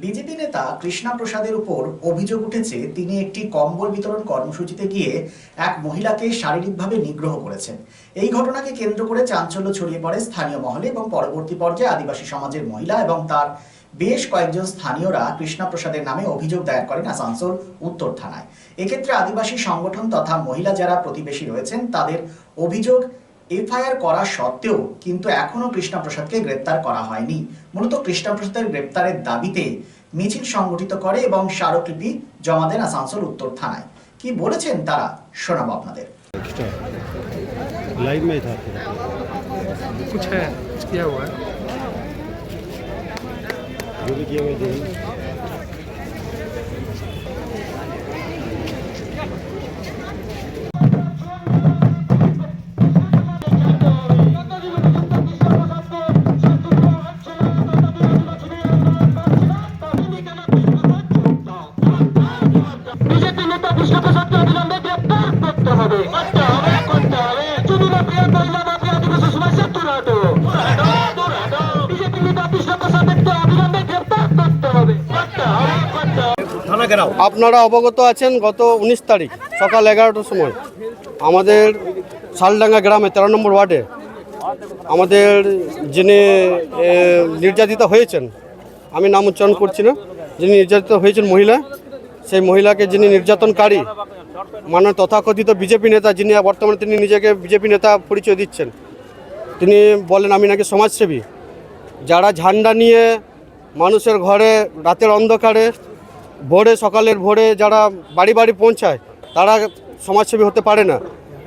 BJP নেতা কৃষ্ণা প্রসাদের উপর অভিযোগ উঠেছে তিনি একটি কম্বল বিতরণ কর্মসূচিতে গিয়ে এক মহিলাকে শারীরিকভাবে নিগ্রহ করেছেন। এই ঘটনাকে কেন্দ্র করে চাঞ্চল্য ছড়িয়ে পড়ে স্থানীয় মহলে এবং পরবর্তী পর্যায়ে আদিবাসী সমাজের মহিলা এবং তার বেশ কয়েকজন স্থানীয়রা কৃষ্ণা প্রসাদের নামে অভিযোগ দায়ের করেন আসানসোল উত্তর থানায়। এক্ষেত্রে আদিবাসী সংগঠন তথা মহিলা যারা প্রতিবেশী রয়েছেন তাদের অভিযোগ, এফআইআর করা সত্ত্বেও কিন্তু এখনো কৃষ্ণা প্রসাদকে গ্রেপ্তার করা হয়নি। মূলত কৃষ্ণা প্রসাদের গ্রেপ্তারের দাবিতে মিছিল সংগঠিত করে এবং স্মারকলিপি জমা দেন আসানসোল উত্তর থানায়। কি বলেছেন তারা শোনাবো আপনাদের। लाइव में था कुछ है, किया हुआ है जो भी किया हुआ है। বিজেপি নেতা কৃষ্ণ প্রসাদকে অবিলম্বে গ্রেপ্তার করতে হবে। যদি না প্রিয় মহিলা বা প্রিয় আদিবাসী সমাজ বিজেপি নেতা কৃষ্ণ প্রসাদকে অবিলম্বে গ্রেপ্তার করতে হবে। আপনারা অবগত আছেন, গত 19 তারিখ সকাল 11টার সময় আমাদের শালডাঙ্গা গ্রামে 13 নম্বর ওয়ার্ডে আমাদের যিনি নির্যাতিত হয়েছেন, আমি নাম উচ্চারণ করছি না, যিনি নির্যাতিত হয়েছেন মহিলা, সেই মহিলাকে যিনি নির্যাতনকারী মানে তথাকথিত বিজেপি নেতা, যিনি বর্তমানে তিনি নিজেকে বিজেপি নেতা পরিচয় দিচ্ছেন, তিনি বলেন আমি নাকি সমাজসেবী। যারা ঝান্ডা নিয়ে মানুষের ঘরে রাতের অন্ধকারে ভোরে সকালের ভোরে যারা বাড়ি বাড়ি পৌঁছায় তারা সমাজসেবী হতে পারে না।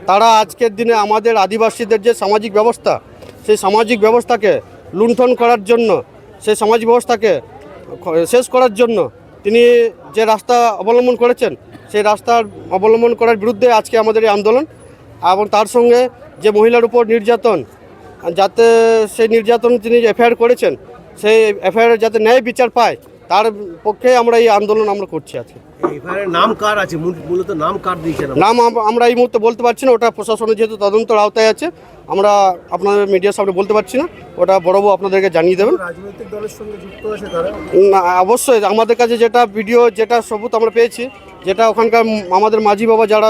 তারা আজকের দিনে আমাদের আদিবাসীদের যে সামাজিক ব্যবস্থা, সেই সামাজিক ব্যবস্থাকে লুণ্ঠন করার জন্য, সেই সামাজিক ব্যবস্থাকে শেষ করার জন্য তিনি যে রাস্তা অবলম্বন করেছেন, সেই রাস্তার অবলম্বন করার বিরুদ্ধে আজকে আমাদের এই আন্দোলন। এবং তার সঙ্গে যে মহিলার উপর নির্যাতন, যাতে সেই নির্যাতন তিনি এফআইআর করেছেন, সেই এফআইআর যাতে ন্যায় বিচার পায়, তার পক্ষে আমরা এই আন্দোলন আমরা করছি আজকে। নাম কার আছে, মূলত নাম কার দিয়েছেন? নাম আমরা এই মুহূর্তে বলতে পারছি না, ওটা প্রশাসনের যেহেতু তদন্তর আওতায় আছে, আমরা আপনাদের মিডিয়ার সামনে বলতে পারছি না, ওটা বড়বাবু আপনাদেরকে জানিয়ে দেবেন। রাজনৈতিক দলের সঙ্গে যুক্ত আছে তারা? না, অবশ্যই আমাদের কাছে যেটা ভিডিও, যেটা সবুত আমরা পেয়েছি, যেটা ওখানকার আমাদের মাঝি বাবা যারা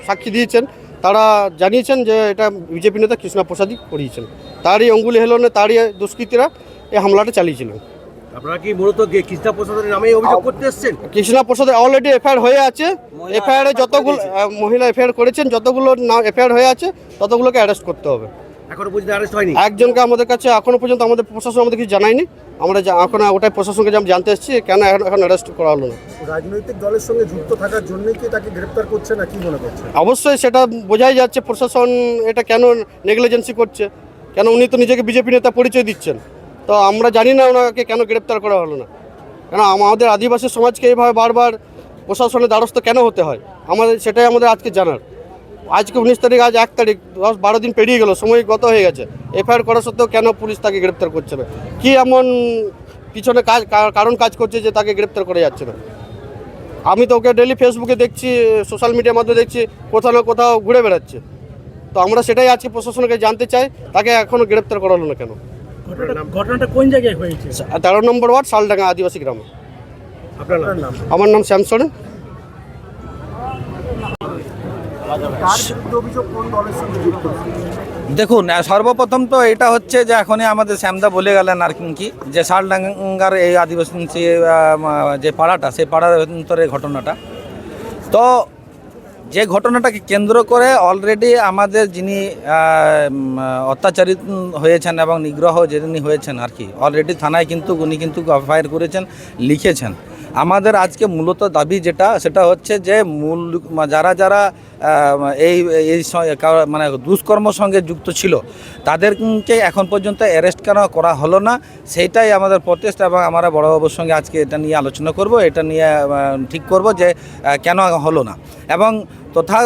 সাক্ষী দিয়েছেন, তারা জানিয়েছেন যে এটা বিজেপি নেতা কৃষ্ণা প্রসাদই করিয়েছেন। তারই অঙ্গুলি হেলনে, তারই দুষ্কৃতীরা এই হামলাটা চালিয়েছিলেন। আপনারা কি মূলত কৃষ্ণা প্রসাদের নামে অভিযোগ করতে এসেছেন? কৃষ্ণা প্রসাদের অলরেডি এফআইআর হয়ে আছে। এফআইআর যতগুলো মহিলা এফআইআর করেছেন, যতগুলো এফআইআর হয়ে আছে ততগুলোকে অ্যারেস্ট করতে হবে। এখনো পর্যন্ত অ্যারেস্ট হয়নি? একজনকে আমাদের কাছে এখনো পর্যন্ত আমাদের প্রশাসন আমাদের কিছু জানায়নি। আমরা এখন ওটাই প্রশাসনকে জানতে এসেছি কেন এখন অ্যারেস্ট করা হলো না। রাজনৈতিক দলের সঙ্গে যুক্ত থাকার জন্যই কি তাকে গ্রেপ্তার করছে না, কি মনে করছে? অবশ্যই সেটা বোঝাই যাচ্ছে প্রশাসন এটা কেন নেগলিজেন্সি করছে, কেন উনি তো নিজেকে বিজেপি নেতা পরিচয় দিচ্ছেন। তো আমরা জানি না ওনাকে কেন গ্রেপ্তার করা হলো না, কেন আমাদের আদিবাসী সমাজকে এইভাবে বারবার প্রশাসনের দ্বারস্থ কেন হতে হয়, সেটাই আমাদের আজকে জানার। আজকে 19 তারিখ, আজ 1 তারিখ, 10-12 দিন পেরিয়ে গেল, সময় গত হয়ে গেছে। এফআইআর করা সত্ত্বেও কেন পুলিশ তাকে গ্রেপ্তার করছে না? কি এমন পিছনে কারণ কাজ করছে যে তাকে গ্রেপ্তার করা যাচ্ছে না? আমি তো ওকে ডেলি ফেসবুকে দেখছি, সোশ্যাল মিডিয়ার মাধ্যমে দেখছি কোথাও না কোথাও ঘুরে বেড়াচ্ছে। তো আমরা সেটাই আজকে প্রশাসনকে জানতে চাই, তাকে এখনও গ্রেপ্তার করা হলো না কেন? ঘটনাটা কোন জায়গায় হয়েছে? 13 নম্বর ওয়ার্ড, শালডাঙ্গা আদিবাসী গ্রামে। আপনার নাম? আমার নাম শ্যাম সোরেন। দেখুন, সর্বপ্রথম তো এটা হচ্ছে যে এখনই আমাদের শ্যামদা বলে গেলেন আর কি, যে শালডাঙ্গার এই আদিবাসী যে পাড়াটা, সেই পাড়ার ভিতরে ঘটনাটা, তো যে ঘটনাটাকে কেন্দ্র করে অলরেডি আমাদের যিনি অত্যাচারিত হয়েছেন এবং নিগ্রহ যিনি হয়েছেন আর কি, অলরেডি থানায় কিন্তু উনি কিন্তু এফআইআর করেছেন, লিখেছেন। আমাদের আজকে মূলত দাবি যেটা, সেটা হচ্ছে যে যারা যারা এই মানে দুষ্কর্মের সঙ্গে যুক্ত ছিল তাদেরকে এখন পর্যন্ত অ্যারেস্ট কেন করা হলো না, সেইটাই আমাদের প্রটেস্ট। এবং আমরা বড়বাবুর সঙ্গে আজকে এটা নিয়ে আলোচনা করব, এটা নিয়ে ঠিক করব যে কেন হলো না, এবং তথা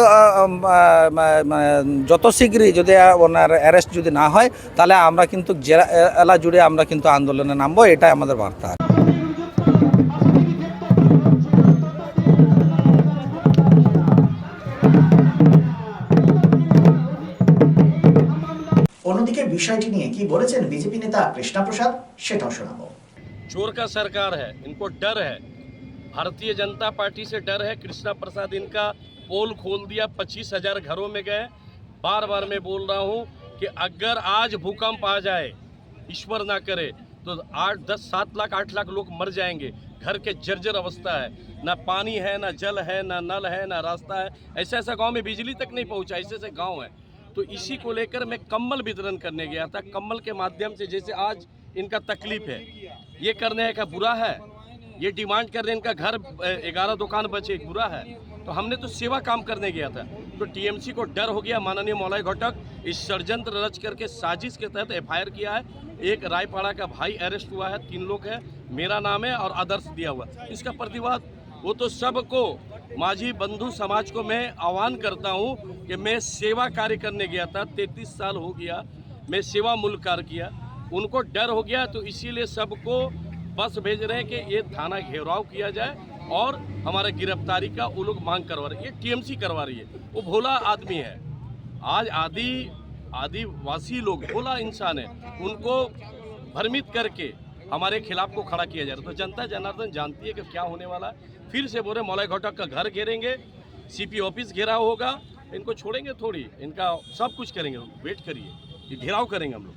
যত শীঘ্রই যদি ওনার অ্যারেস্ট যদি না হয়, তাহলে আমরা কিন্তু জেলা জুড়ে আমরা কিন্তু আন্দোলনে নামবো, এটাই আমাদের বার্তা। অন্যদিকে বিষয়টি নিয়ে কি বলেছেন বিজেপি নেতা কৃষ্ণা প্রসাদ, সেটাও শোনাবো। चोर का सरकार है, इनको डर है, भारतीय जनता पार्टी से डर है। कृष्णा प्रसाद इनका पोल खोल दिया, 25,000 घरों में गए। बार बार मैं बोल रहा हूँ कि अगर आज भूकंप आ जाए, ईश्वर ना करे, तो 8, 10, 7 लाख 8 लाख लोग मर जाएंगे। घर के जर्जर अवस्था है, ना पानी है, ना जल है, ना नल है, ना रास्ता है। ऐसे ऐसा गांव में बिजली तक नहीं पहुंचा, ऐसे ऐसे गांव है। तो इसी को लेकर मैं कंबल वितरण करने गया था। कंबल के माध्यम से, जैसे आज इनका तकलीफ है, ये करने का बुरा है, ये डिमांड कर रहे हैं इनका घर 11 दुकान बचे, बुरा है। तो हमने तो सेवा काम करने गया था। तो टीएमसी को डर हो गया। माननीय मौलाई घटक इस षड्यंत्र रच करके साजिश के तहत एफआईआर किया है। एक रायपाड़ा का भाई अरेस्ट हुआ है, 3 लोग हैं, मेरा नाम है और आदर्श दिया हुआ। इसका प्रतिवाद वो तो सबको, माझी बंधु समाज को मैं आह्वान करता हूँ कि मैं सेवा कार्य करने गया था, 33 साल हो गया मैं सेवा मूलक कार्य किया। उनको डर हो गया, तो इसीलिए सबको बस भेज रहे हैं कि ये थाना घेराव किया जाए और हमारे गिरफ्तारी का वो लोग मांग करवा रहे हैं। ये टीएमसी करवा रही है। वो भोला आदमी है। आज आदिवासी लोग भोला इंसान है, उनको भ्रमित करके हमारे खिलाफ को खड़ा किया जा रहा है। तो जनता जनार्दन जानती है कि क्या होने वाला है। फिर से बोले मौलाई घटक का घर घेरेंगे, सीपी ऑफिस घेराव होगा, इनको छोड़ेंगे थोड़ी, इनका सब कुछ करेंगे। वेट करिए, ये घेराव करेंगे हम लोग।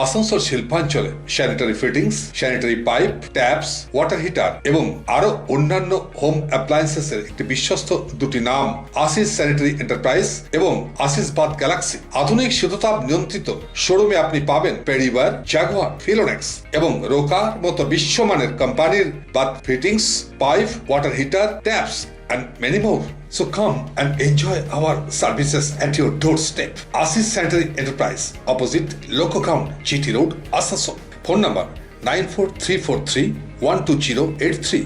আসানসোল শিল্পাঞ্চলে sanitary fittings, sanitary pipe, taps, water heater এবং আরো অন্যান্য হোম অ্যাপ্লায়েন্সেসের একটি বিশ্বস্ত দুটি নাম আশিস স্যানিটারি এন্টারপ্রাইজ এবং আশিস বাথ গ্যালাক্সি। আধুনিক শীততাপ নিয়ন্ত্রিত শোরুমে আপনি পাবেন পেরিওয়ার, জাগুয়ার, ফিলোনেক্স এবং রোকার মতো বিশ্বমানের কোম্পানির bath fittings, pipe, water heater, taps and many more. So come and enjoy our services at your doorstep. Asis Sanitary Enterprise, opposite Loco Ground, GT Road, Asansol. Phone number 94343-12083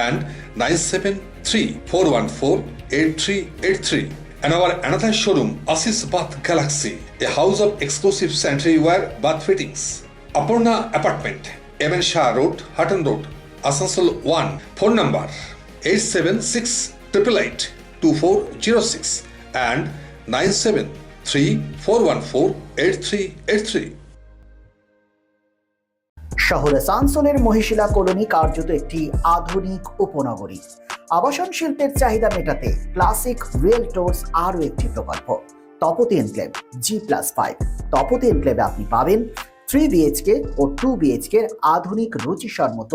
and 973-414-8383. And our another showroom, Asis Bath Galaxy, a house of exclusive sanitary ware bath fittings. Aparna Apartment, MN Shah Road, Hutton Road, Asansol 1. Phone number 876-888-2406 and 973-414-8383. শহর আসানসোলের Mohishila colony কার্যত একটি আধুনিক উপনগরী। আবাসন শিল্পের চাহিদা মেটাতে classic রিয়েলটরস আরও একটি প্রকল্প, তপতি এনক্লেভ G+5। তপতি এনক্লেভে আপনি পাবেন 3 BHK ও 2 BHK এর আধুনিক রুচিসম্মত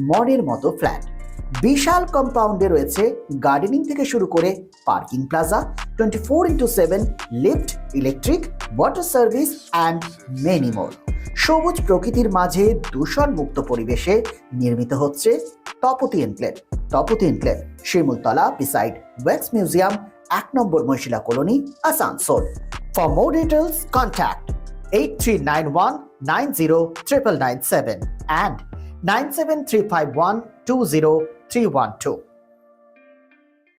মডের মতো ফ্ল্যাট। বিশাল কম্পাউন্ডে রয়েছে গার্ডেনিং থেকে শুরু করে parking plaza, 24x7 lift, electric, water service and many more. সবুজ প্রকৃতির মাঝে দূষণমুক্ত পরিবেশে নির্মিত হচ্ছে Tapati enclave. Tapati enclave, Shimultala, beside wax museum, 1 number Mahishila colony, Asansol. For more details contact 8391909997 and 9735120 312.